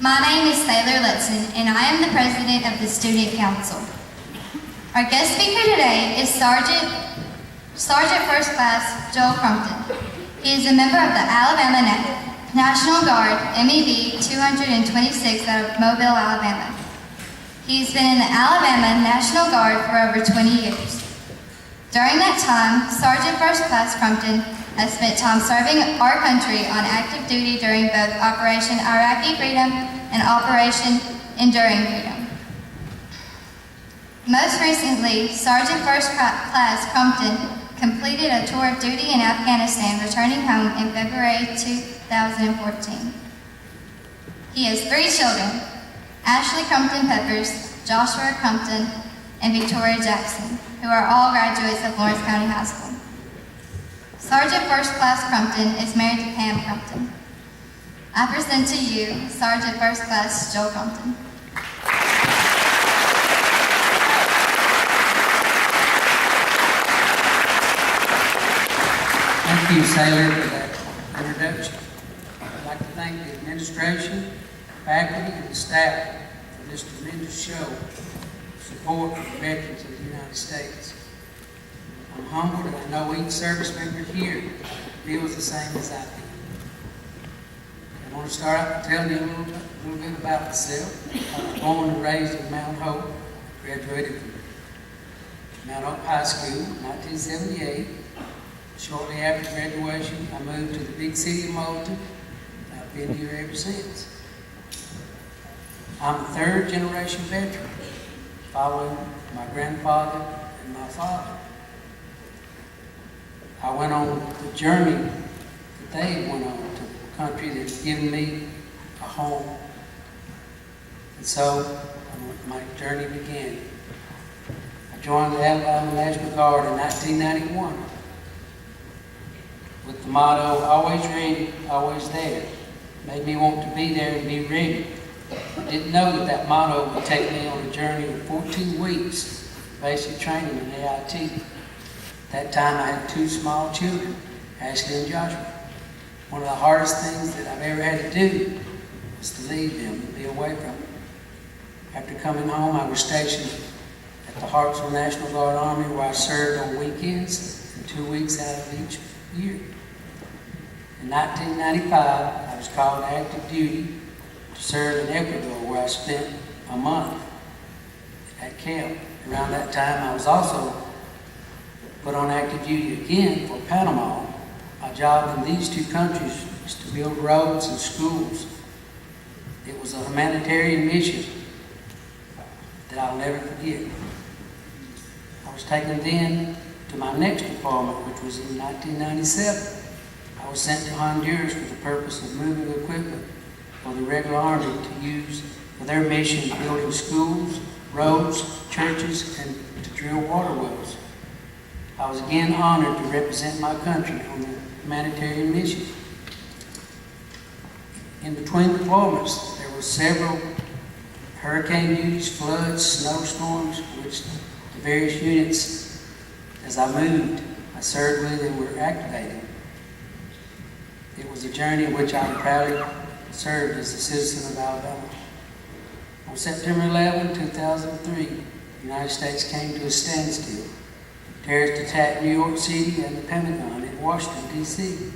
My name is Taylor Letson, and I am the president of the Student Council. Our guest speaker today is Sergeant First Class Joel Crumpton. He is a member of the Alabama National Guard, MEV 226 out of Mobile, Alabama. He's been in the Alabama National Guard for over 20 years. During that time, Sergeant First Class Crumpton has spent time serving our country on active duty during both Operation Iraqi Freedom and Operation Enduring Freedom. Most recently, Sergeant First Class Crumpton completed a tour of duty in Afghanistan, returning home in February 2014. He has 3 children, Ashley Crumpton Peppers, Joshua Crumpton, and Victoria Jackson, who are all graduates of Lawrence County High School. Sergeant First Class Crumpton is married to Pam Crumpton. I present to you Sergeant First Class Joel Crumpton. Thank you, Sailor, for that introduction. I'd like to thank the administration, faculty, and the staff for this tremendous show of support for the veterans of the United States. I'm humbled, and I know each service member here feels the same as I feel. I want to start out by telling you a little bit about myself. I was born and raised in Mount Hope, graduated from Mount Hope High School in 1978. Shortly after graduation, I moved to the big city of Moulton. I've been here ever since. I'm a 3rd generation veteran, following my grandfather and my father. I went on the journey that they went on to the country that's given me a home. And so my journey began. I joined the Alabama National Guard in 1991 with the motto, always ready, always there. Made me want to be there and be ready. I didn't know that motto would take me on a journey of 14 weeks of basic training in AIT. That time I had 2 small children, Ashley and Joshua. One of the hardest things that I've ever had to do was to leave them and be away from them. After coming home, I was stationed at the Hartsville National Guard Army, where I served on weekends and 2 weeks out of each year. In 1995, I was called to active duty to serve in Ecuador, where I spent a month at camp. Around that time, I was also put on active duty again for Panama. My job in these 2 countries was to build roads and schools. It was a humanitarian mission that I'll never forget. I was taken then to my next deployment, which was in 1997. I was sent to Honduras for the purpose of moving equipment for the regular army to use for their mission, building schools, roads, churches, and to drill water wells. I was again honored to represent my country on the humanitarian mission. In between deployments, there were several hurricane duties, floods, snowstorms, which the various units, as I moved, I served with and were activated. It was a journey in which I proudly served as a citizen of Alabama. On September 11, 2003, the United States came to a standstill. Terrorists attacked New York City and the Pentagon in Washington, D.C.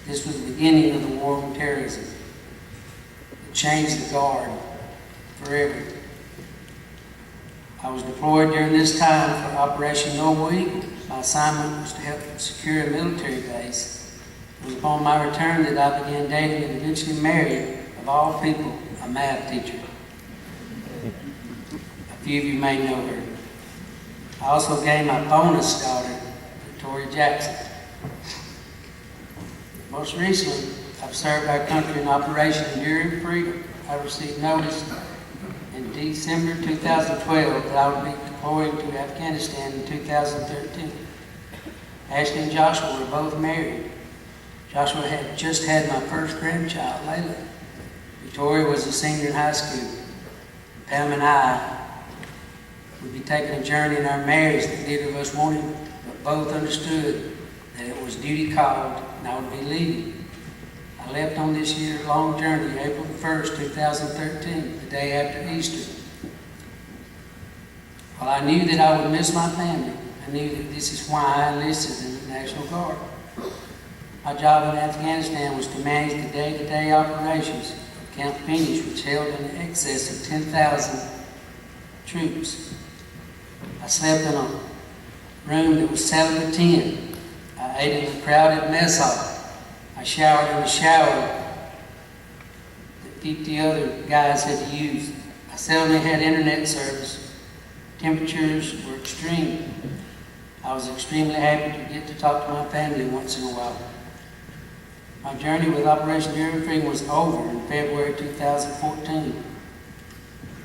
This was the beginning of the war on terrorism. It changed the Guard forever. I was deployed during this time for Operation Noble Eagle. My assignment was to help secure a military base. It was upon my return that I began dating and eventually married, of all people, a math teacher. A few of you may know her. I also gained my bonus daughter, Victoria Jackson. Most recently, I've served our country in Operation Enduring Freedom. I received notice in December 2012 that I would be deploying to Afghanistan in 2013. Ashley and Joshua were both married. Joshua had just had my first grandchild, Layla. Victoria was a senior in high school. Pam and I would be taking a journey in our marriage that neither of us wanted, but both understood that it was duty called and I would be leaving. I I left on this year-long journey April 1st, 2013, the day after Easter. While I knew that I would miss my family, I knew that this is why I enlisted in the National Guard. My job in Afghanistan was to manage the day-to-day operations of Camp Phoenix, which held in excess of 10,000 troops. I slept in a room that was 7 to 10. I ate in a crowded mess hall. I showered in a shower that 50 other guys had to use. I seldom had internet service. Temperatures were extreme. I was extremely happy to get to talk to my family once in a while. My journey with Operation Enduring Freedom was over in February 2014.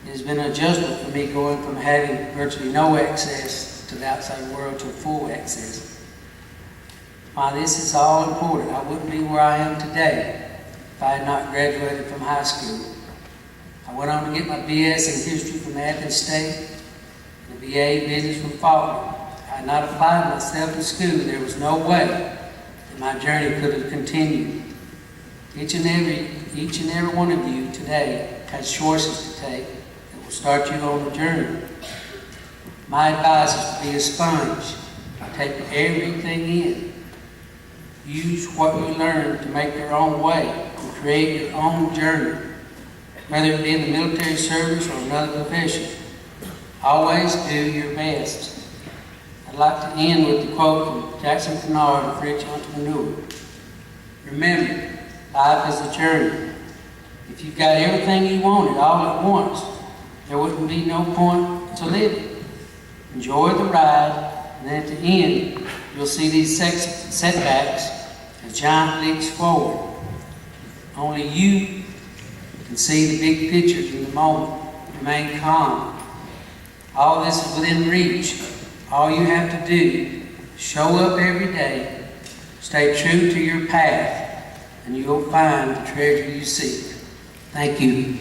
It has been an adjustment for me going from having virtually no access to the outside world to full access. While this is all important, I wouldn't be where I am today if I had not graduated from high school. I went on to get my BS in history from Athens State and a BA in business from Faulkner. I had not applied myself in school. There was no way that my journey could have continued. Each and every one of you today has choices to take that will start you on the journey. My advice is to be a sponge. Take everything in. Use what you learn to make your own way and create your own journey, whether it be in the military service or another profession. Always do your best. I'd like to end with the quote from Jackson Kennard, a French entrepreneur. Remember, life is a journey. If you've got everything you wanted all at once, there wouldn't be no point to living. Enjoy the ride, and then at the end, you'll see these setbacks as giant leaps forward. Only you can see the big picture in the moment. Remain calm. All this is within reach. All you have to do is show up every day, stay true to your path, and you'll find the treasure you seek. Thank you.